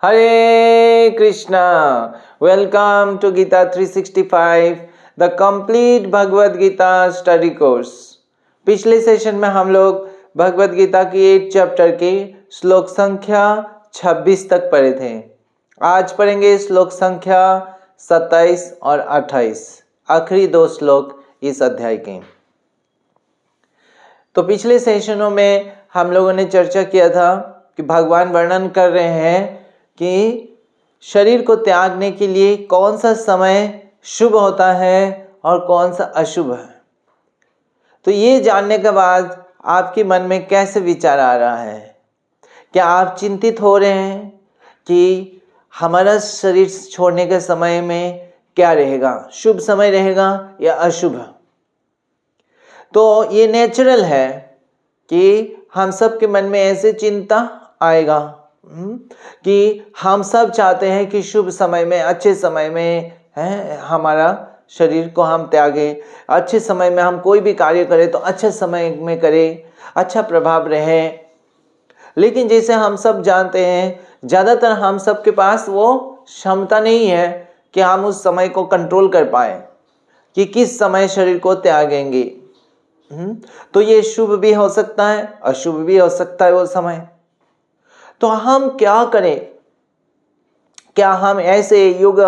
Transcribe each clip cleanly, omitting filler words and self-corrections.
Hare Krishna. Welcome to Gita 365, the complete Bhagavad Gita study course. पिछले session में हम लोग भगवद गीता की 8 चैप्टर के श्लोक संख्या 26 तक पढ़े थे। आज पढ़ेंगे श्लोक संख्या 27 और 28, आखिरी 2 श्लोक इस अध्याय के। तो पिछले सेशनों में हम लोगों ने चर्चा किया था कि भगवान वर्णन कर रहे हैं कि शरीर को त्यागने के लिए कौन सा समय शुभ होता है और कौन सा अशुभ है। तो ये जानने के बाद आपके मन में कैसे विचार आ रहा है? क्या आप चिंतित हो रहे हैं कि हमारा शरीर छोड़ने के समय में क्या रहेगा, शुभ समय रहेगा या अशुभ? तो ये नेचुरल है कि हम सब के मन में ऐसे चिंता आएगा कि हम सब चाहते हैं कि शुभ समय में, अच्छे समय में हमारा शरीर को हम त्यागें, अच्छे समय में हम कोई भी कार्य करें तो अच्छे समय में करें, अच्छा प्रभाव रहे। लेकिन जैसे हम सब जानते हैं, ज़्यादातर हम सब के पास वो क्षमता नहीं है कि हम उस समय को कंट्रोल कर पाए कि किस समय शरीर को त्यागेंगे। तो ये शुभ भी हो सकता है, अशुभ भी हो सकता है वो समय। तो हम क्या करें? क्या हम ऐसे योग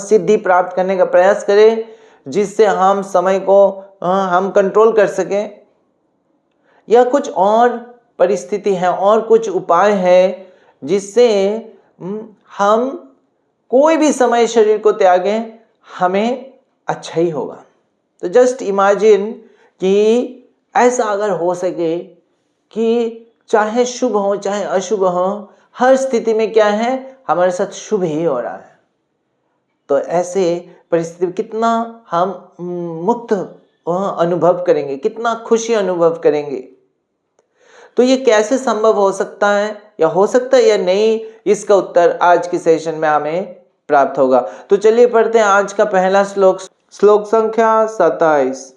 सिद्धि प्राप्त करने का प्रयास करें जिससे हम समय को हम कंट्रोल कर सकें, या कुछ और परिस्थिति है और कुछ उपाय है जिससे हम कोई भी समय शरीर को त्यागें, हमें अच्छा ही होगा? तो जस्ट इमेजिन कि ऐसा अगर हो सके कि चाहे शुभ हो चाहे अशुभ हो, हर स्थिति में क्या है, हमारे साथ शुभ ही हो रहा है। तो ऐसे परिस्थिति में कितना हम मुक्त अनुभव करेंगे, कितना खुशी अनुभव करेंगे। तो ये कैसे संभव हो सकता है या हो सकता है या नहीं, इसका उत्तर आज के सेशन में हमें प्राप्त होगा। तो चलिए पढ़ते हैं आज का पहला श्लोक, श्लोक संख्या 27।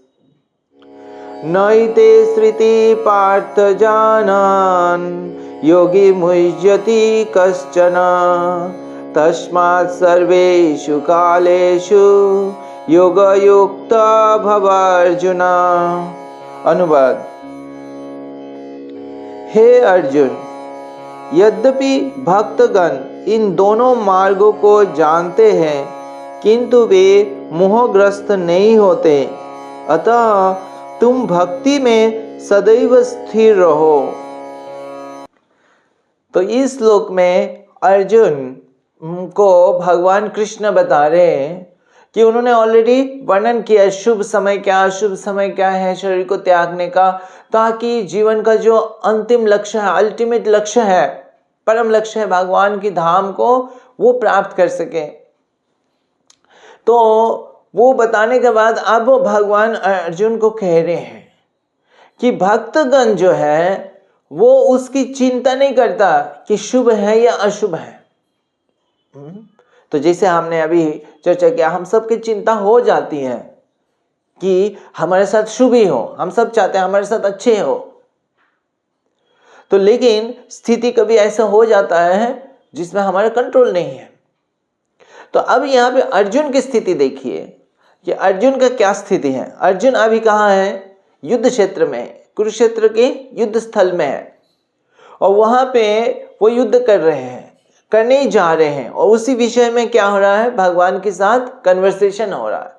नैते श्रुति पार्थ जानान योगी मुह्यति कश्चन तस्मात् सर्वेषु कालेषु योगयुक्त भव अर्जुन। अनुवाद: हे अर्जुन, यद्यपि भक्तगण इन दोनों मार्गों को जानते हैं किंतु वे मोहग्रस्त नहीं होते, अतः तुम भक्ति में सदैव स्थिर रहो। तो इस श्लोक में अर्जुन को भगवान कृष्ण बता रहे हैं कि उन्होंने ऑलरेडी वर्णन किया शुभ समय क्या, अशुभ समय क्या है शरीर को त्यागने का, ताकि जीवन का जो अंतिम लक्ष्य है, अल्टीमेट लक्ष्य है, परम लक्ष्य है भगवान की धाम को, वो प्राप्त कर सके। तो वो बताने के बाद अब भगवान अर्जुन को कह रहे हैं कि भक्तगण जो है वो उसकी चिंता नहीं करता कि शुभ है या अशुभ है। तो जैसे हमने अभी चर्चा किया, हम सबकी चिंता हो जाती है कि हमारे साथ शुभ ही हो, हम सब चाहते हैं हमारे साथ अच्छे हो। तो लेकिन स्थिति कभी ऐसा हो जाता है जिसमें हमारा कंट्रोल नहीं है। तो अब यहाँ पे अर्जुन की स्थिति देखिए कि अर्जुन का क्या स्थिति है। अर्जुन अभी कहाँ है? युद्ध क्षेत्र में, कुरुक्षेत्र के युद्ध स्थल में है, और वहां पे वो युद्ध कर रहे हैं, करने ही जा रहे हैं, और उसी विषय में क्या हो रहा है, भगवान के साथ कन्वर्सेशन हो रहा है।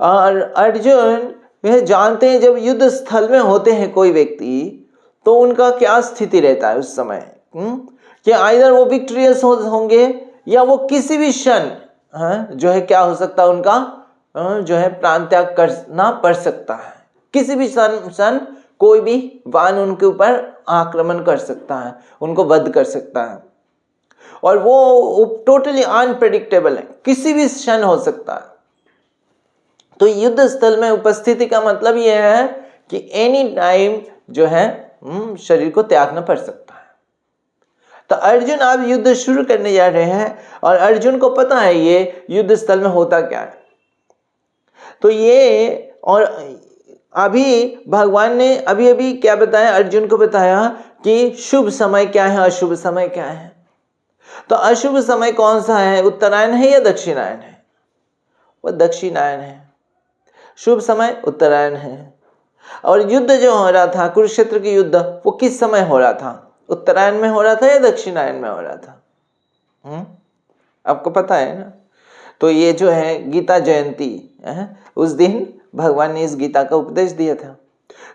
और अर्जुन वह जानते हैं जब युद्ध स्थल में होते हैं कोई व्यक्ति, तो उनका क्या स्थिति रहता है उस समय, कि आइदर वो विक्ट्रियस होंगे या वो किसी भी क्षण जो है क्या हो सकता है, उनका जो है प्राण त्याग करना पड़ सकता है। किसी भी क्षण कोई भी वान उनके ऊपर आक्रमण कर सकता है, उनको वध कर सकता है, और वो टोटली अनप्रेडिक्टेबल है, किसी भी क्षण हो सकता है। तो युद्ध स्थल में उपस्थिति का मतलब यह है कि एनी टाइम जो है शरीर को त्यागना पड़ सकता है। तो अर्जुन अब युद्ध शुरू करने जा रहे हैं, और अर्जुन को पता है ये युद्ध स्थल में होता क्या है। तो ये, और अभी भगवान ने अभी क्या बताया, अर्जुन को बताया कि शुभ समय क्या है, अशुभ समय क्या है। तो अशुभ समय कौन सा है, उत्तरायण है या दक्षिणायन है? वो दक्षिणायन है। शुभ समय उत्तरायण है। और युद्ध जो हो रहा था, कुरुक्षेत्र की युद्ध, वो किस समय हो रहा था, उत्तरायण में हो रहा था या दक्षिणायन में हो रहा था? आपको पता है ना। तो ये जो है गीता जयंती है, उस दिन भगवान ने इस गीता का उपदेश दिया था।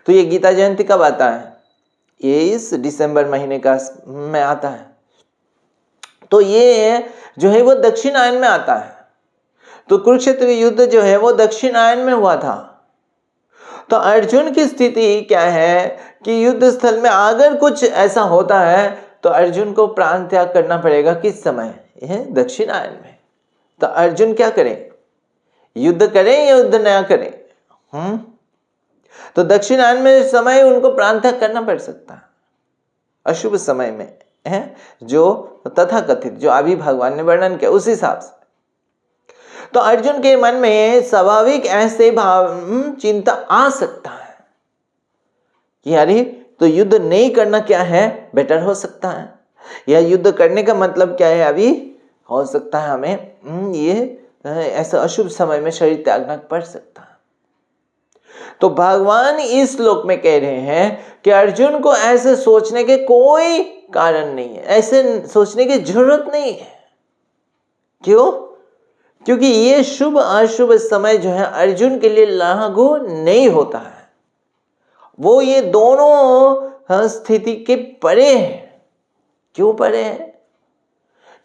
तो ये गीता जयंती कब आता है, ये इस दिसंबर महीने का में आता है। तो ये जो है वो दक्षिणायन में आता है। तो कुरुक्षेत्र युद्ध जो है वो दक्षिणायन में हुआ था। तो अर्जुन की स्थिति क्या है कि युद्ध स्थल में अगर कुछ ऐसा होता है तो अर्जुन को प्राण त्याग करना पड़ेगा। किस समय, यह दक्षिणायन में। तो अर्जुन क्या करें, युद्ध करें या युद्ध न करें? तो दक्षिणायन में समय उनको प्राण त्याग करना पड़ सकता है, अशुभ समय में है, जो तथाकथित जो अभी भगवान ने वर्णन किया उस हिसाब से। तो अर्जुन के मन में स्वाभाविक ऐसे भाव चिंता आ सकता है कि अरे तो युद्ध नहीं करना क्या है, बेटर हो सकता है, या युद्ध करने का मतलब क्या है, अभी हो सकता है हमें ये ऐसा अशुभ समय में शरीर त्यागना पड़ सकता है। तो भगवान इस श्लोक में कह रहे हैं कि अर्जुन को ऐसे सोचने के कोई कारण नहीं है, ऐसे सोचने की जरूरत नहीं है। क्यों? क्योंकि ये शुभ अशुभ समय जो है अर्जुन के लिए लागू नहीं होता है। वो ये दोनों स्थिति के परे है। क्यों परे है?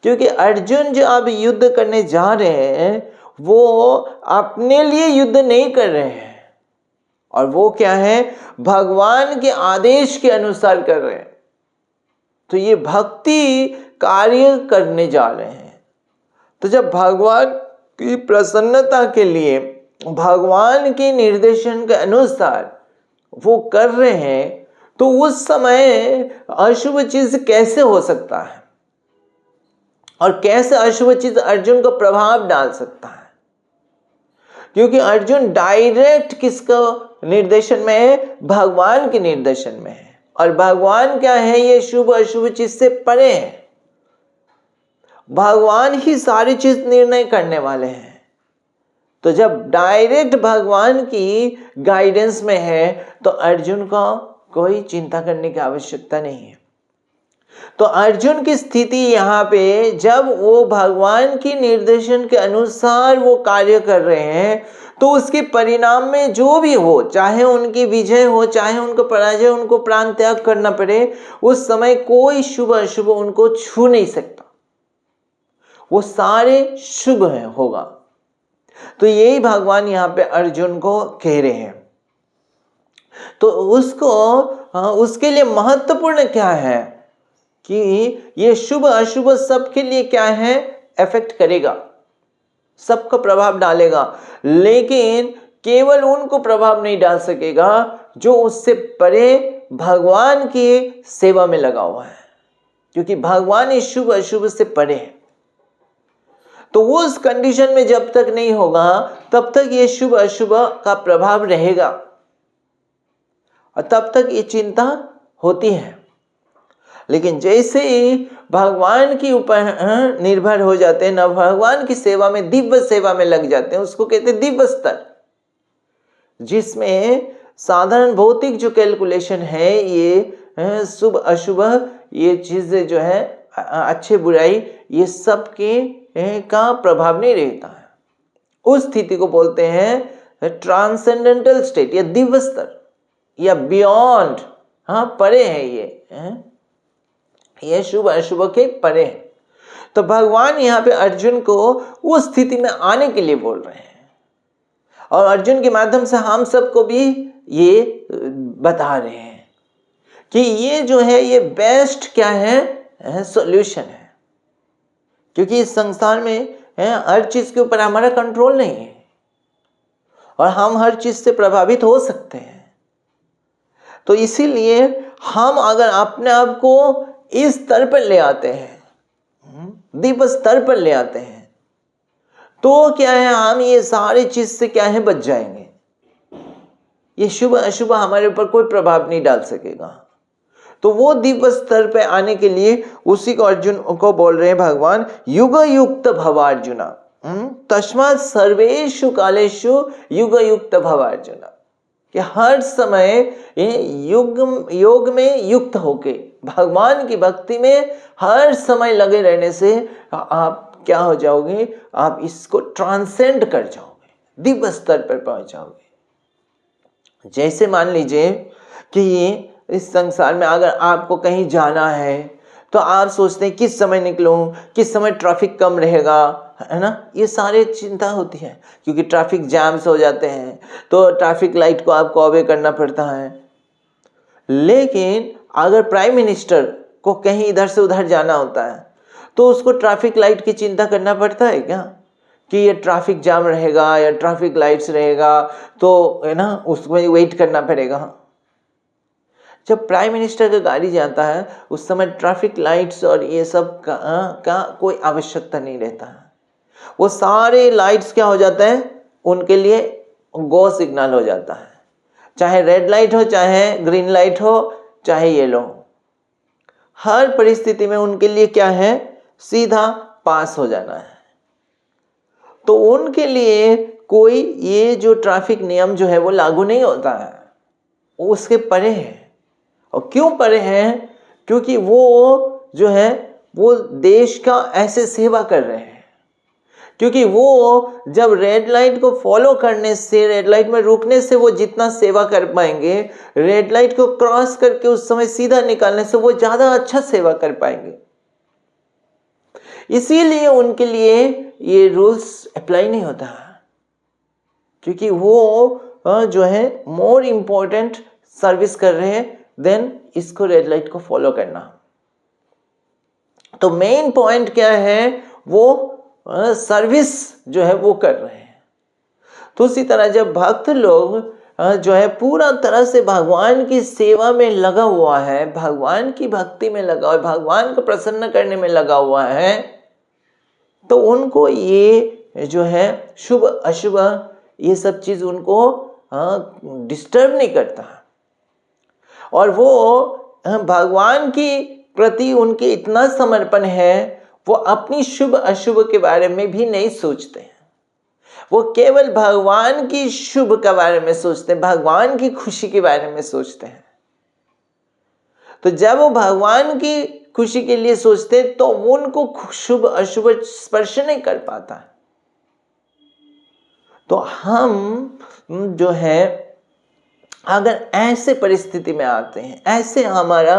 क्योंकि अर्जुन जो अब युद्ध करने जा रहे हैं वो अपने लिए युद्ध नहीं कर रहे हैं, और वो क्या है, भगवान के आदेश के अनुसार कर रहे हैं। तो ये भक्ति कार्य करने जा रहे हैं। तो जब भगवान की प्रसन्नता के लिए भगवान के निर्देशन के अनुसार वो कर रहे हैं तो उस समय अशुभ चीज कैसे हो सकता है, और कैसे अशुभ चीज अर्जुन को प्रभाव डाल सकता है? क्योंकि अर्जुन डायरेक्ट किसका निर्देशन में है, भगवान के निर्देशन में है। और भगवान क्या है, ये शुभ अशुभ चीज से परे है। भगवान ही सारी चीज निर्णय करने वाले हैं। तो जब डायरेक्ट भगवान की गाइडेंस में है तो अर्जुन को कोई चिंता करने की आवश्यकता नहीं है। तो अर्जुन की स्थिति यहाँ पे जब वो भगवान की निर्देशन के अनुसार वो कार्य कर रहे हैं तो उसके परिणाम में जो भी हो, चाहे उनकी विजय हो चाहे उनको पराजय, उनको प्राण त्याग करना पड़े, उस समय कोई शुभ अशुभ उनको छू नहीं सकता। वो सारे शुभ है होगा। तो यही भगवान यहाँ पे अर्जुन को कह रहे हैं। तो उसके लिए महत्वपूर्ण क्या है कि ये शुभ अशुभ सबके लिए क्या है, इफेक्ट करेगा, सबको प्रभाव डालेगा, लेकिन केवल उनको प्रभाव नहीं डाल सकेगा जो उससे परे भगवान की सेवा में लगा हुआ है। क्योंकि भगवान इस शुभ अशुभ से परे है। तो वो उस कंडीशन में जब तक नहीं होगा तब तक ये शुभ अशुभ का प्रभाव रहेगा, और तब तक ये चिंता होती है। लेकिन जैसे ही भगवान के ऊपर निर्भर हो जाते हैं ना, भगवान की सेवा में, दिव्य सेवा में लग जाते हैं, उसको कहते हैं दिव्य स्तर, जिसमें साधारण भौतिक जो कैलकुलेशन है, ये शुभ अशुभ, ये चीजें जो है अच्छे बुराई, ये सब के का प्रभाव नहीं रहता है। उस स्थिति को बोलते हैं ट्रांसेंडेंटल स्टेट या दिव्य स्तर या बियॉन्ड, परे है ये शुभ अशुभ के परे है। तो भगवान यहाँ पे अर्जुन को उस स्थिति में आने के लिए बोल रहे हैं, और अर्जुन के माध्यम से हम सबको भी ये बता रहे हैं कि ये जो है ये बेस्ट क्या है, सॉल्यूशन है। क्योंकि इस संसार में हर चीज के ऊपर हमारा कंट्रोल नहीं है, और हम हर चीज से प्रभावित हो सकते हैं। तो इसीलिए हम अगर अपने आप को इस स्तर पर ले आते हैं, दिव्य स्तर पर ले आते हैं, तो क्या है, हम ये सारी चीज से क्या है, बच जाएंगे। ये शुभ अशुभ हमारे ऊपर कोई प्रभाव नहीं डाल सकेगा। तो वो दिव्य स्तर पे आने के लिए उसी को अर्जुन को बोल रहे हैं भगवान, युग युक्त भव अर्जुन, तस्मात् सर्वेषु कालेषु युग युक्त भव अर्जुन, कि हर समय योग में युक्त होके भगवान की भक्ति में हर समय लगे रहने से आप क्या हो जाओगे, आप इसको ट्रांसेंड कर जाओगे, दिव्य स्तर पर पहुंच जाओगे। जैसे मान लीजिए कि इस संसार में अगर आपको कहीं जाना है तो आप सोचते हैं किस समय निकलूं, किस समय ट्रैफिक कम रहेगा, है ना, ये सारे चिंता होती है, क्योंकि ट्रैफिक जैम्स हो जाते हैं तो ट्रैफिक लाइट को आपको ऑबे करना पड़ता है। लेकिन अगर प्राइम मिनिस्टर को कहीं इधर से उधर जाना होता है तो उसको ट्रैफिक लाइट की चिंता करना पड़ता है क्या, कि ये ट्रैफिक जाम रहेगा या ट्रैफिक लाइट्स रहेगा तो है ना उसमें वेट करना पड़ेगा। जब प्राइम मिनिस्टर का गाड़ी जाता है उस समय ट्रैफिक लाइट्स और ये सब का कोई आवश्यकता नहीं रहता है। वो सारे लाइट्स क्या हो जाते हैं, उनके लिए गो सिग्नल हो जाता है, चाहे रेड लाइट हो, चाहे ग्रीन लाइट हो, चाहे येलो, हर परिस्थिति में उनके लिए क्या है, सीधा पास हो जाना है। तो उनके लिए कोई ये जो ट्रैफिक नियम जो है वो लागू नहीं होता है, वो उसके परे है। और क्यों परे हैं, क्योंकि वो जो है वो देश का ऐसे सेवा कर रहे हैं, क्योंकि वो जब रेड लाइट को फॉलो करने से, रेड लाइट में रुकने से वो जितना सेवा कर पाएंगे, रेड लाइट को क्रॉस करके उस समय सीधा निकालने से वो ज्यादा अच्छा सेवा कर पाएंगे। इसीलिए उनके लिए ये रूल्स अप्लाई नहीं होता, क्योंकि वो जो है मोर इंपॉर्टेंट सर्विस कर रहे हैं देन इसको रेड लाइट को फॉलो करना। तो मेन पॉइंट क्या है, वो सर्विस जो है वो कर रहे हैं। तो उसी तरह जब भक्त लोग जो है पूरा तरह से भगवान की सेवा में लगा हुआ है, भगवान की भक्ति में लगा हुआ है, भगवान को प्रसन्न करने में लगा हुआ है, तो उनको ये जो है शुभ अशुभ ये सब चीज उनको डिस्टर्ब नहीं करता। और वो भगवान की प्रति उनके इतना समर्पण है, वो अपनी शुभ अशुभ के बारे में भी नहीं सोचते हैं, वो केवल भगवान की शुभ के बारे में सोचते हैं, भगवान की खुशी के बारे में सोचते हैं। तो जब वो भगवान की खुशी के लिए सोचते तो उनको शुभ अशुभ स्पर्श नहीं कर पाता। तो हम जो है अगर ऐसे परिस्थिति में आते हैं, ऐसे हमारा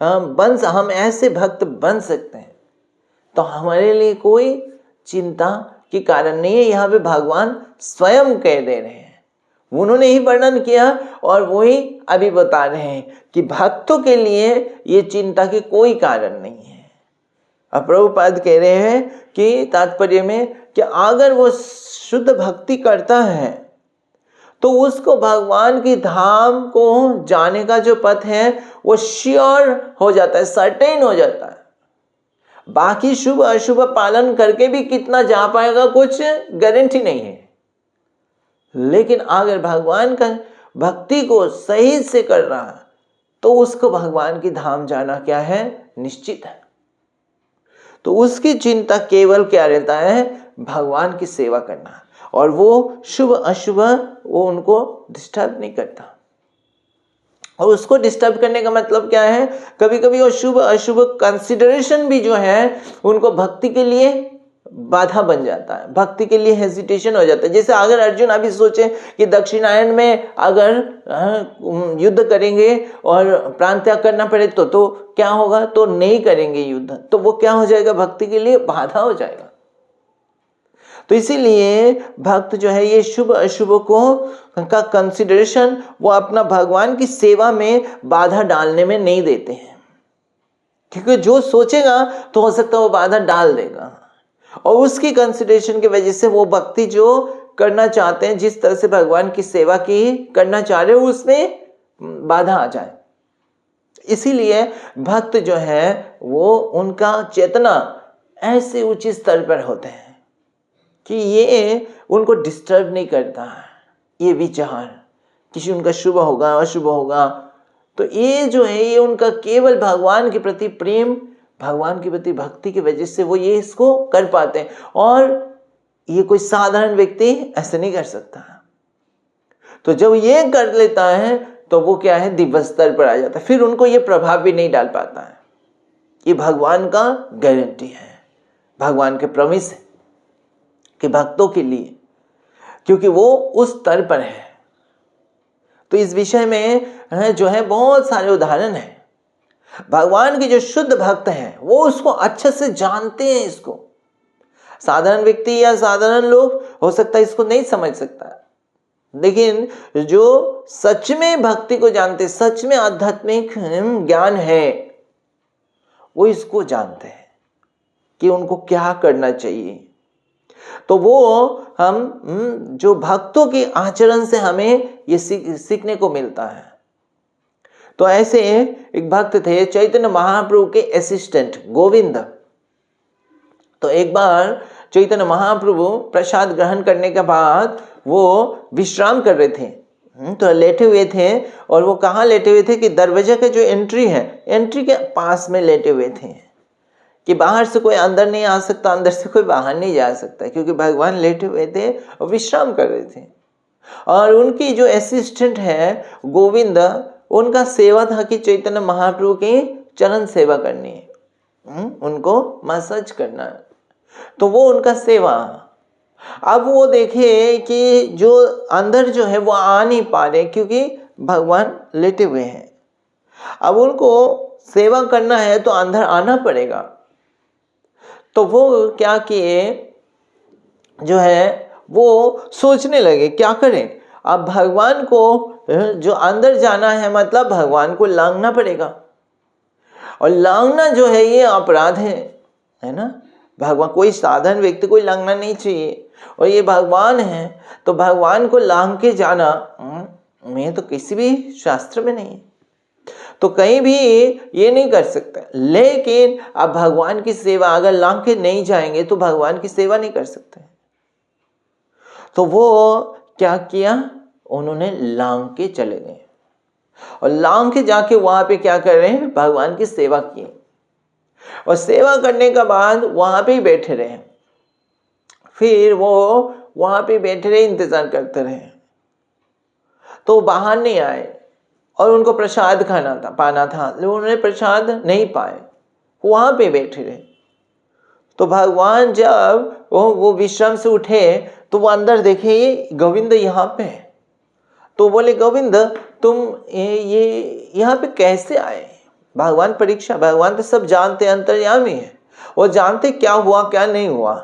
हम ऐसे भक्त बन सकते हैं, तो हमारे लिए कोई चिंता की कारण नहीं है। यहाँ पे भगवान स्वयं कह दे रहे हैं, उन्होंने ही वर्णन किया और वही अभी बता रहे हैं कि भक्तों के लिए ये चिंता की कोई कारण नहीं है। अब प्रभुपाद कह रहे हैं कि तात्पर्य में कि अगर वो शुद्ध भक्ति करता है तो उसको भगवान की धाम को जाने का जो पथ है वो श्योर हो जाता है, सर्टेन हो जाता है। बाकी शुभ अशुभ पालन करके भी कितना जा पाएगा कुछ गारंटी नहीं है, लेकिन अगर भगवान का भक्ति को सही से कर रहा है तो उसको भगवान की धाम जाना क्या है, निश्चित है। तो उसकी चिंता केवल क्या रहता है, भगवान की सेवा करना, और वो शुभ अशुभ वो उनको डिस्टर्ब नहीं करता। और उसको डिस्टर्ब करने का मतलब क्या है, कभी कभी वो शुभ अशुभ कंसिडरेशन भी जो है उनको भक्ति के लिए बाधा बन जाता है, भक्ति के लिए हेजिटेशन हो जाता है। जैसे अगर अर्जुन अभी सोचे कि दक्षिणायन में अगर युद्ध करेंगे और प्राण त्याग करना पड़े तो क्या होगा, तो नहीं करेंगे युद्ध, तो वो क्या हो जाएगा, भक्ति के लिए बाधा हो जाएगा। तो इसीलिए भक्त जो है ये शुभ अशुभ को का कंसिडरेशन वो अपना भगवान की सेवा में बाधा डालने में नहीं देते हैं, क्योंकि जो सोचेगा तो हो सकता है वो बाधा डाल देगा, और उसकी कंसिडरेशन की वजह से वो भक्ति जो करना चाहते हैं, जिस तरह से भगवान की सेवा की करना चाह रहे हो, उसमें बाधा आ जाए। इसीलिए भक्त जो है वो उनका चेतना ऐसे उच्च स्तर पर होते हैं कि ये उनको डिस्टर्ब नहीं करता है ये विचार, किसी उनका शुभ होगा अशुभ होगा, तो ये जो है ये उनका केवल भगवान के प्रति प्रेम, भगवान के प्रति भक्ति की वजह से वो ये इसको कर पाते हैं, और ये कोई साधारण व्यक्ति ऐसे नहीं कर सकता। तो जब ये कर लेता है तो वो क्या है, दिव्य स्तर पर आ जाता है, फिर उनको ये प्रभाव भी नहीं डाल पाता है। ये भगवान का गारंटी है, भगवान के प्रॉमिस है कि भक्तों के लिए, क्योंकि वो उस स्तर पर है। तो इस विषय में जो है बहुत सारे उदाहरण हैं। भगवान के जो शुद्ध भक्त हैं वो उसको अच्छे से जानते हैं। इसको साधारण व्यक्ति या साधारण लोग हो सकता है इसको नहीं समझ सकता, लेकिन जो सच में भक्ति को जानते, सच में आध्यात्मिक ज्ञान है, वो इसको जानते हैं कि उनको क्या करना चाहिए। तो वो हम जो भक्तों के आचरण से हमें ये सीखने को मिलता है। तो ऐसे एक भक्त थे चैतन्य महाप्रभु के असिस्टेंट गोविंद। तो एक बार चैतन्य महाप्रभु प्रसाद ग्रहण करने के बाद वो विश्राम कर रहे थे, तो लेटे हुए थे, और वो कहाँ लेटे हुए थे कि दरवाजे के जो एंट्री है, एंट्री के पास में लेटे हुए थे कि बाहर से कोई अंदर नहीं आ सकता, अंदर से कोई बाहर नहीं जा सकता, क्योंकि भगवान लेटे हुए थे और विश्राम कर रहे थे। और उनकी जो असिस्टेंट है गोविंद, उनका सेवा था कि चैतन्य महाप्रभु की चरण सेवा करनी है, उनको मसाज करना है। तो वो उनका सेवा। अब वो देखे कि जो अंदर जो है वो आ नहीं पा रहे, क्योंकि भगवान लेटे हुए हैं। अब उनको सेवा करना है तो अंदर आना पड़ेगा। तो वो क्या किए, जो है वो सोचने लगे क्या करें। अब भगवान को जो अंदर जाना है, मतलब भगवान को लांघना पड़ेगा, और लांघना जो है ये अपराध है ना। भगवान, कोई साधारण व्यक्ति को लांघना नहीं चाहिए, और ये भगवान है, तो भगवान को लांघ के जाना मैं तो किसी भी शास्त्र में नहीं, तो कहीं भी ये नहीं कर सकता। लेकिन अब भगवान की सेवा अगर लांघ के नहीं जाएंगे तो भगवान की सेवा नहीं कर सकते। तो वो क्या किया, उन्होंने लांघ के चले गए, और लांघ के जाके वहां पे क्या कर रहे हैं, भगवान की सेवा की, और सेवा करने के बाद वहां पे ही बैठे रहे। फिर वो वहां पे बैठे रहे, इंतजार करते रहे, तो बाहर नहीं आए, और उनको प्रसाद खाना था, पाना था, लेकिन उन्होंने प्रसाद नहीं पाए, वहां पे बैठे रहे। तो भगवान जब वो विश्राम से उठे तो वो अंदर देखे ये गोविंद यहाँ पे है। तो बोले गोविंद तुम ये यहाँ पे कैसे आए। भगवान परीक्षा, भगवान तो सब जानते, अंतर्यामी है, वो जानते क्या हुआ क्या नहीं हुआ,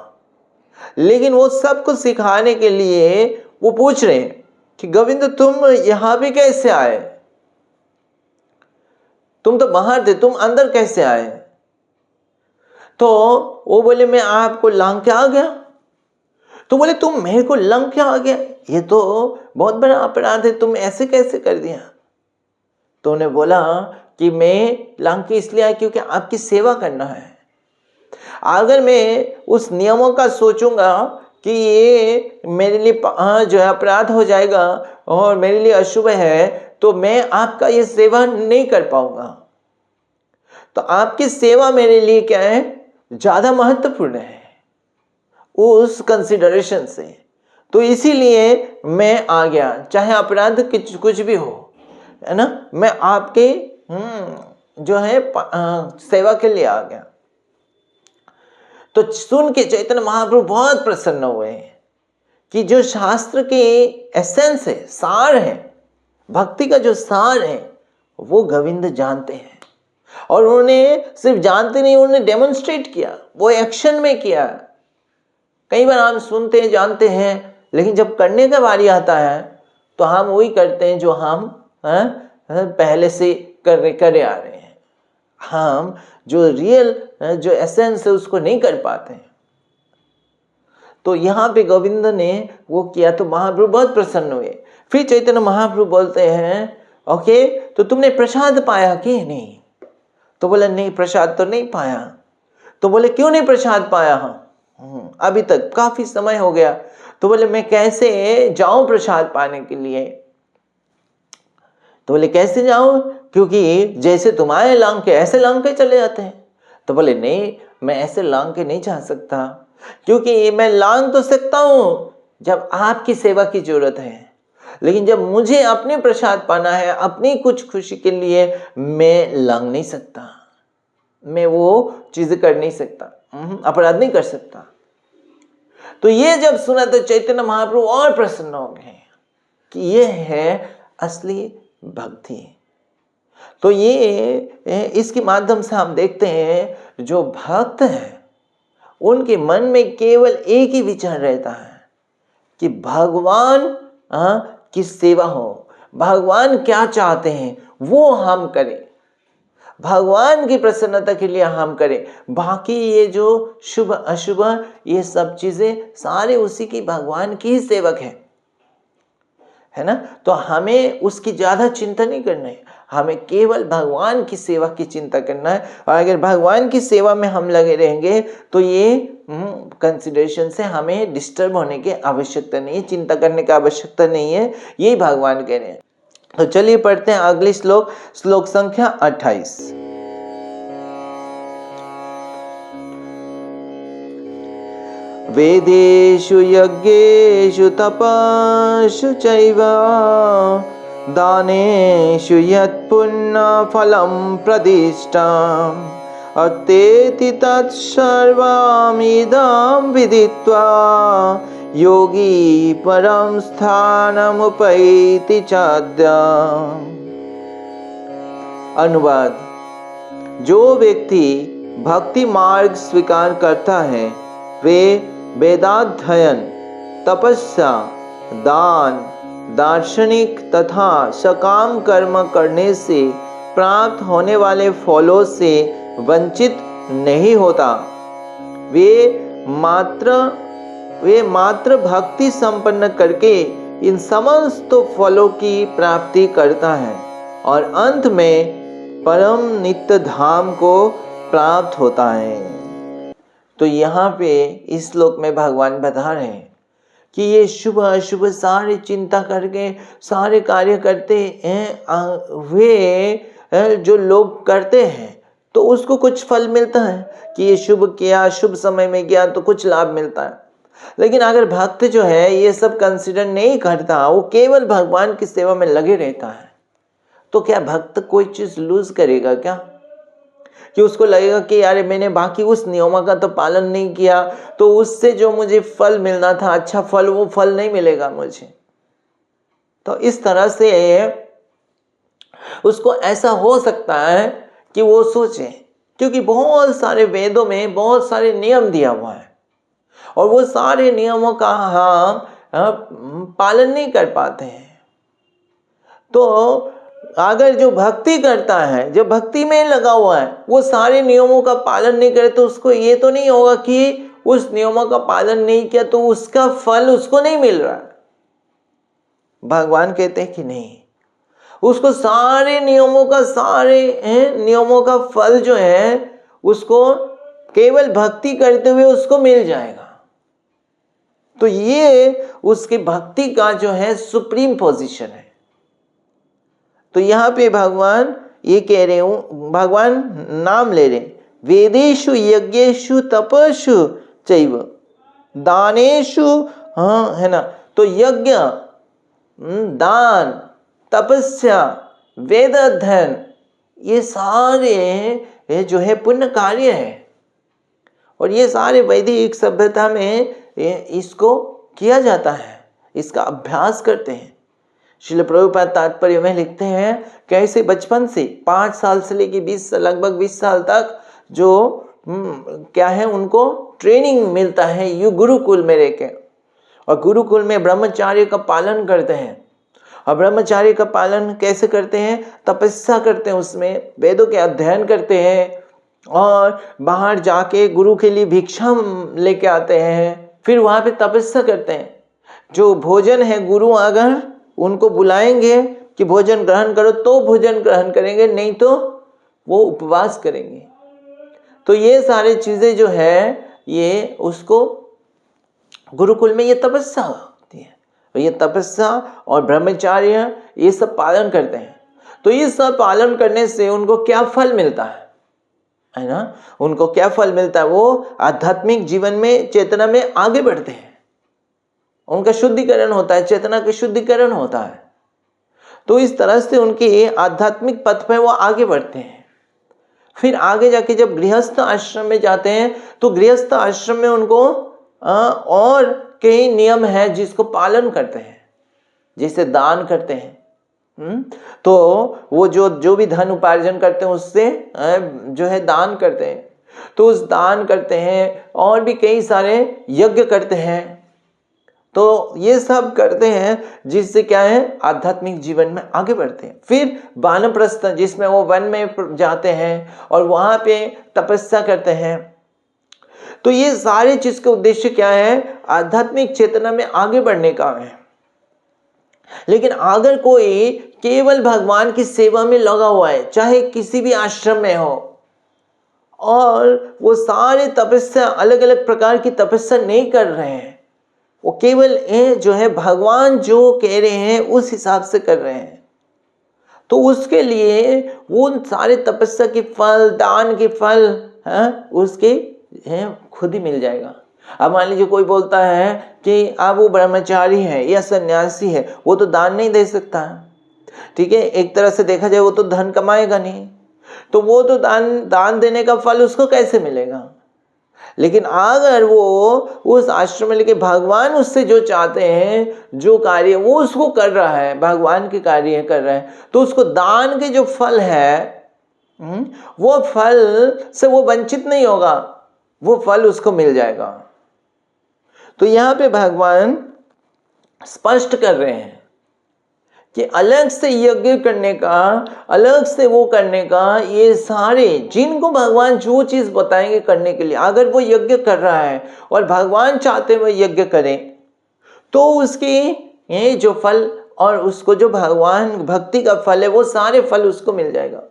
लेकिन वो सबको सिखाने के लिए वो पूछ रहे हैं कि गोविंद तुम यहाँ पे कैसे आए, तुम तो बाहर थे, तुम अंदर कैसे आए। तो वो बोले मैं आपको लांघ के आ गया। तो बोले तुम मेरे को लांघ के आ गया, ये तो बहुत बड़ा अपराध है, तुम ऐसे कैसे कर दिया। तो उन्हें बोला कि मैं लांघ के इसलिए आया क्योंकि आपकी सेवा करना है। अगर मैं उस नियमों का सोचूंगा कि ये मेरे लिए जो है अपराध हो जाएगा और मेरे लिए अशुभ है, तो मैं आपका ये सेवा नहीं कर पाऊंगा। तो आपकी सेवा मेरे लिए क्या है, ज्यादा महत्वपूर्ण है उस कंसिडरेशन से। तो इसीलिए मैं आ गया, चाहे अपराध कुछ भी हो, है ना, मैं आपके जो है सेवा के लिए आ गया। तो सुन के चैतन्य महाप्रभु बहुत प्रसन्न हुए कि जो शास्त्र के एसेंस है, सार है, भक्ति का जो सार है, वो गोविंद जानते हैं। और उन्होंने सिर्फ जानते नहीं, उन्होंने डेमोन्स्ट्रेट किया, वो एक्शन में किया। कई बार हम सुनते हैं, जानते हैं, लेकिन जब करने का बारी आता है तो हम वही करते हैं जो हम पहले से करे आ रहे हैं। हम जो रियल जो एसेंस है उसको नहीं कर पाते हैं। तो यहाँ पे गोविंद ने वो किया तो महाप्रभु बहुत प्रसन्न हुए। फिर चैतन्य महाप्रभु बोलते हैं ओके, तो तुमने प्रसाद पाया कि नहीं। तो बोले नहीं, प्रसाद तो नहीं पाया। तो बोले क्यों नहीं प्रसाद पाया। अभी तक काफी समय हो गया। तो बोले मैं कैसे जाऊं प्रसाद पाने के लिए। तो बोले कैसे जाऊं, क्योंकि जैसे तुम्हारे लांग के ऐसे लांग के चले जाते हैं। तो बोले नहीं, मैं ऐसे लांग के नहीं जा सकता, क्योंकि मैं लांग तो सकता हूं जब आपकी सेवा की जरूरत है, लेकिन जब मुझे अपने प्रसाद पाना है, अपनी कुछ खुशी के लिए, मैं लांग नहीं सकता, मैं वो चीज कर नहीं सकता, अपराध नहीं कर सकता। तो ये जब सुना तो चैतन्य महाप्रभु और प्रसन्न हो गए कि ये है असली भक्ति। तो ये इसके माध्यम से हम देखते हैं जो भक्त हैं उनके मन में केवल एक ही विचार रहता है कि भगवान की सेवा हो, भगवान क्या चाहते हैं वो हम करें, भगवान की प्रसन्नता के लिए हम करें। बाकी ये जो शुभ अशुभ ये सब चीजें सारे उसी की, भगवान की ही सेवक है ना। तो हमें उसकी ज्यादा चिंता नहीं करना है, हमें केवल भगवान की सेवा की चिंता करना है। और अगर भगवान की सेवा में हम लगे रहेंगे तो ये कंसिडरेशन से हमें डिस्टर्ब होने की आवश्यकता नहीं है, चिंता करने की आवश्यकता नहीं है, यही भगवान कह रहे हैं। तो चलिए पढ़ते हैं अगली श्लोक, श्लोक संख्या 28। वेदेषु यज्ञेषु तपस्सु चैव दानेषु यत्पुण्यफलं प्रदिष्टम् अत्तेति तत्सर्वमिदं विदित्वा योगी परम स्थानमुपैति चाद्यम्। अनुवाद: जो व्यक्ति भक्ति मार्ग स्वीकार करता है वे वेदाध्ययन, तपस्या, दान, दार्शनिक तथा सकाम कर्म करने से प्राप्त होने वाले फलों से वंचित नहीं होता। वे मात्र भक्ति संपन्न करके इन समस्त फलों की प्राप्ति करता है और अंत में परम नित्य धाम को प्राप्त होता है। तो यहाँ पे इस श्लोक में भगवान बता रहे हैं कि ये शुभ अशुभ सारी चिंता करके सारे कार्य करते हैं वे जो लोग करते हैं तो उसको कुछ फल मिलता है कि ये शुभ किया, शुभ समय में किया तो कुछ लाभ मिलता है। लेकिन अगर भक्त जो है ये सब कंसिडर नहीं करता, वो केवल भगवान की सेवा में लगे रहता है, तो क्या भक्त कोई चीज लूज करेगा क्या? कि उसको लगेगा कि यार मैंने बाकी उस नियमों का तो पालन नहीं किया तो उससे जो मुझे फल मिलना था, अच्छा फल, वो फल नहीं मिलेगा मुझे। तो इस तरह से उसको ऐसा हो सकता है कि वो सोचे, क्योंकि बहुत सारे वेदों में बहुत सारे नियम दिया हुआ है और वो सारे नियमों का हम पालन नहीं कर पाते हैं। तो अगर जो भक्ति करता है, जो भक्ति में लगा हुआ है, वो सारे नियमों का पालन नहीं करे तो उसको ये तो नहीं होगा कि उस नियमों का पालन नहीं किया तो उसका फल उसको नहीं मिल रहा है। भगवान कहते हैं कि नहीं, उसको सारे नियमों का फल जो है उसको केवल भक्ति करते हुए उसको मिल जाएगा। तो ये उसकी भक्ति का जो है सुप्रीम पोजीशन है। तो यहाँ पे भगवान ये कह रहे हूं, भगवान नाम ले रहे, वेदेषु यज्ञेषु तपस्सु चैव दानेषु, है ना। तो यज्ञ, दान, तपस्या, वेद अध्ययन, ये सारे जो है पुण्य कार्य है और ये सारे वैदिक सभ्यता में इसको किया जाता है, इसका अभ्यास करते हैं। श्रील प्रभुपाद तात्पर्य में लिखते हैं कैसे बचपन से 5 साल से लेकर लगभग 20 साल तक जो क्या है उनको ट्रेनिंग मिलता है यू गुरुकुल में रह के, और गुरुकुल में ब्रह्मचार्य का पालन करते हैं। और ब्रह्मचार्य का पालन कैसे करते हैं? तपस्या करते हैं, उसमें वेदों के अध्ययन करते हैं और बाहर जाके गुरु के लिए भिक्षा लेके आते हैं, फिर वहाँ पे तपस्या करते हैं। जो भोजन है गुरु अगर उनको बुलाएंगे कि भोजन ग्रहण करो तो भोजन ग्रहण करेंगे, नहीं तो वो उपवास करेंगे। तो ये सारी चीजें जो है ये उसको गुरुकुल में ये तपस्या होती है, ये तपस्या और ब्रह्मचार्य ये सब पालन करते हैं। तो ये सब पालन करने से उनको क्या फल मिलता है ना? उनको क्या फल मिलता है? वो आध्यात्मिक जीवन में, चेतना में आगे बढ़ते हैं, उनका शुद्धिकरण होता है, चेतना का शुद्धिकरण होता है। तो इस तरह से उनके आध्यात्मिक पथ पे वो आगे बढ़ते हैं। फिर आगे जाके जब गृहस्थ आश्रम में जाते हैं तो गृहस्थ आश्रम में उनको और कई नियम है जिसको पालन करते हैं, जैसे दान करते हैं। तो वो जो भी धन उपार्जन करते हैं उससे जो है दान करते हैं, तो उस दान करते हैं और भी कई सारे यज्ञ करते हैं। तो ये सब करते हैं जिससे क्या है, आध्यात्मिक जीवन में आगे बढ़ते हैं। फिर वानप्रस्थ, जिसमें वो वन में जाते हैं और वहां पे तपस्या करते हैं। तो ये सारे चीज का उद्देश्य क्या है? आध्यात्मिक चेतना में आगे बढ़ने का है। लेकिन अगर कोई केवल भगवान की सेवा में लगा हुआ है, चाहे किसी भी आश्रम में हो, और वो सारे तपस्या, अलग अलग प्रकार की तपस्या नहीं कर रहे हैं, वो केवल जो है भगवान जो कह रहे हैं उस हिसाब से कर रहे हैं, तो उसके लिए वो सारे तपस्या के फल, दान के फल उसके खुद ही मिल जाएगा। अब मान लीजिए कोई बोलता है कि अब वो ब्रह्मचारी है या सन्यासी है, वो तो दान नहीं दे सकता, ठीक है, एक तरह से देखा जाए वो तो धन कमाएगा नहीं, तो वो तो दान देने का फल उसको कैसे मिलेगा? लेकिन अगर वो उस आश्रम में लेके भगवान उससे जो चाहते हैं, जो कार्य वो उसको कर रहा है, भगवान के कार्य कर रहा है, तो उसको दान के जो फल है वो फल से वो वंचित नहीं होगा, वो फल उसको मिल जाएगा। तो यहाँ पे भगवान स्पष्ट कर रहे हैं कि अलग से यज्ञ करने का, अलग से वो करने का, ये सारे जिनको भगवान जो चीज बताएंगे करने के लिए, अगर वो यज्ञ कर रहा है और भगवान चाहते हुए यज्ञ करें, तो उसकी ये जो फल और उसको जो भगवान भक्ति का फल है वो सारे फल उसको मिल जाएगा।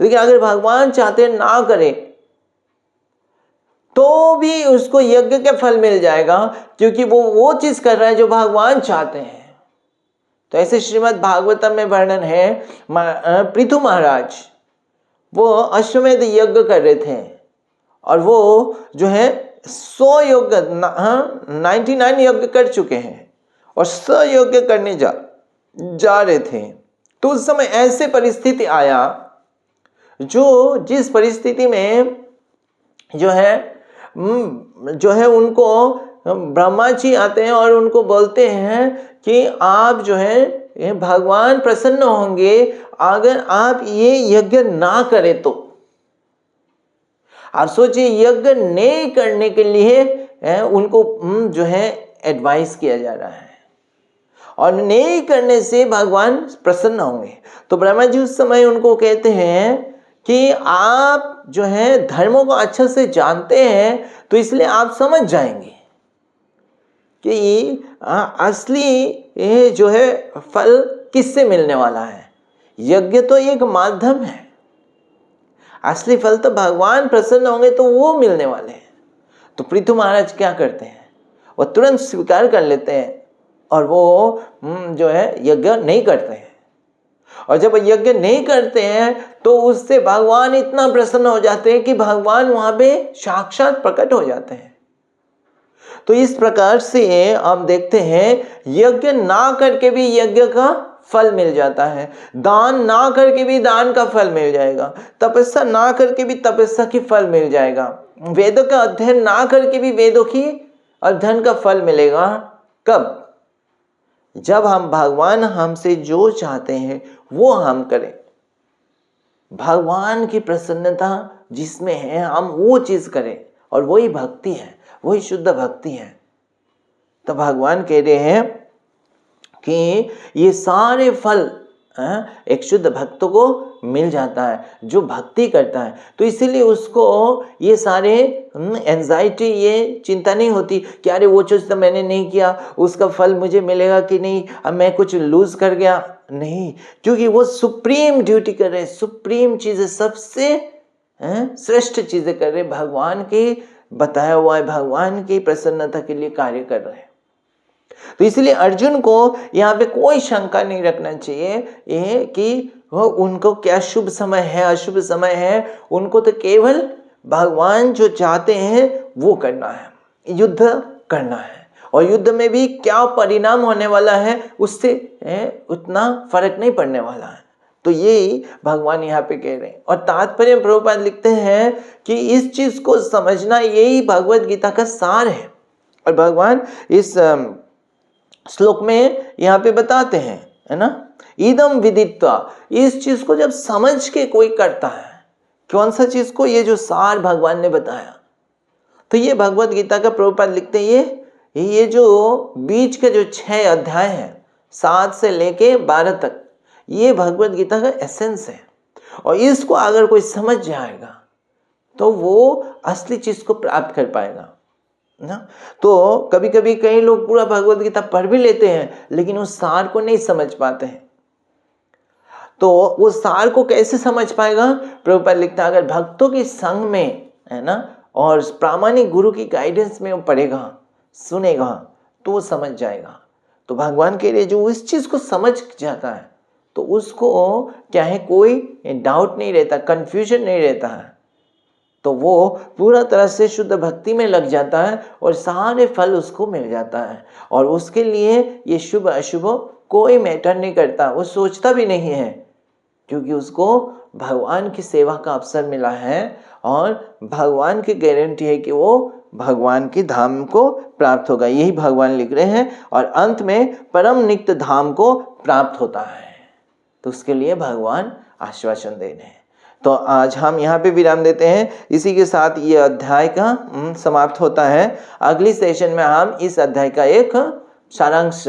लेकिन अगर भगवान चाहते ना करे तो भी उसको यज्ञ का फल मिल जाएगा, क्योंकि वो चीज कर रहा है जो भगवान चाहते हैं। तो ऐसे श्रीमद् भागवतम में वर्णन है, पृथु महाराज वो अश्वमेध यज्ञ कर रहे थे और वो जो है 100 यज्ञ 99 यज्ञ कर चुके हैं और 100 यज्ञ करने जा रहे थे। तो उस समय ऐसे परिस्थिति आया, जिस परिस्थिति में जो है उनको ब्रह्मा जी आते हैं और उनको बोलते हैं कि आप जो है भगवान प्रसन्न होंगे अगर आप ये यज्ञ ना करें। तो आप सोचिए, यज्ञ नहीं करने के लिए उनको जो है एडवाइस किया जा रहा है और नहीं करने से भगवान प्रसन्न होंगे। तो ब्रह्मा जी उस समय उनको कहते हैं कि आप जो है धर्मों को अच्छे से जानते हैं, तो इसलिए आप समझ जाएंगे कि असली ये जो है फल किससे मिलने वाला है। यज्ञ तो एक माध्यम है, असली फल तो भगवान प्रसन्न होंगे तो वो मिलने वाले हैं। तो पृथु महाराज क्या करते हैं, वो तुरंत स्वीकार कर लेते हैं और वो जो है यज्ञ नहीं करते हैं। और जब यज्ञ नहीं करते हैं तो उससे भगवान इतना प्रसन्न हो जाते हैं कि भगवान वहां पे साक्षात प्रकट हो जाते हैं। तो इस प्रकार से हम देखते हैं यज्ञ ना करके भी यज्ञ का फल मिल जाता है, दान ना करके भी दान का फल मिल जाएगा, तपस्या ना करके भी तपस्या की फल मिल जाएगा, वेदों का अध्ययन ना करके भी वेदों की अध्ययन का फल मिलेगा। कब? जब हम भगवान हमसे जो चाहते हैं वो हम करें, भगवान की प्रसन्नता जिसमें है हम वो चीज करें, और वही भक्ति है, वही शुद्ध भक्ति है। तो भगवान कह रहे हैं कि ये सारे फल एक शुद्ध भक्त को मिल जाता है जो भक्ति करता है। तो इसीलिए उसको ये सारे एंजाइटी, ये चिंता नहीं होती कि अरे वो चीज तो मैंने नहीं किया, उसका फल मुझे मिलेगा कि नहीं, अब मैं कुछ लूज कर गया। नहीं, क्योंकि वो सुप्रीम ड्यूटी कर रहे, सुप्रीम चीजें, सबसे श्रेष्ठ चीजें कर रहे, भगवान के बताया हुआ है, भगवान की प्रसन्नता के लिए कार्य कर रहे हैं। तो इसलिए अर्जुन को यहाँ पे कोई शंका नहीं रखना चाहिए ये कि उनको क्या शुभ समय है अशुभ समय है। उनको तो केवल भगवान जो चाहते हैं वो करना है, युद्ध करना है, और युद्ध में भी क्या परिणाम होने वाला है उससे उतना फर्क नहीं पड़ने वाला है। तो यही भगवान यहाँ पे कह रहे हैं। और तात्पर्य प्रभुपाद लिखते हैं कि इस चीज को समझना यही भगवत गीता का सार है। और भगवान इस श्लोक में यहाँ पे बताते हैं, है ना, इदम विदित्वा, इस चीज को जब समझ के कोई करता है, कौन सा चीज को, ये जो सार भगवान ने बताया। तो ये भगवत गीता का प्रभुपाद लिखते हैं ये जो बीच के जो 6 अध्याय हैं 7 से लेके 12 तक, ये भगवत गीता का एसेंस है। और इसको अगर कोई समझ जाएगा तो वो असली चीज को प्राप्त कर पाएगा ना। तो कभी कभी कई लोग पूरा भगवत गीता पढ़ भी लेते हैं लेकिन उस सार को नहीं समझ पाते हैं। तो वो सार को कैसे समझ पाएगा? प्रभुपाद लिखता है अगर भक्तों के संग में, है ना, और प्रामाणिक गुरु की गाइडेंस में वो पढ़ेगा सुनेगा तो वो समझ जाएगा। तो भगवान के लिए जो इस चीज को समझ जाता है तो उसको क्या है, कोई डाउट नहीं रहता, कंफ्यूजन नहीं रहता है, तो वो पूरा तरह से शुद्ध भक्ति में लग जाता है और सारे फल उसको मिल जाता है। और उसके लिए ये शुभ अशुभ कोई मैटर नहीं करता, वो सोचता भी नहीं है, क्योंकि उसको भगवान की सेवा का अवसर मिला है और भगवान की गारंटी है कि वो भगवान के धाम को प्राप्त होगा। यही भगवान लिख रहे हैं, और अंत में परम नित्य धाम को प्राप्त होता है। तो उसके लिए भगवान आश्वासन दे रहे हैं। तो आज हम यहाँ पे विराम देते हैं। इसी के साथ ये अध्याय का समाप्त होता है। अगली सेशन में हम इस अध्याय का एक सारांश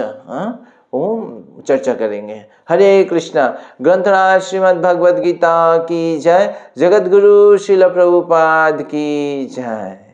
चर्चा करेंगे। हरे कृष्णा। ग्रंथराज श्रीमद् भगवद गीता की जय। जगत गुरु श्रील प्रभुपाद की जय।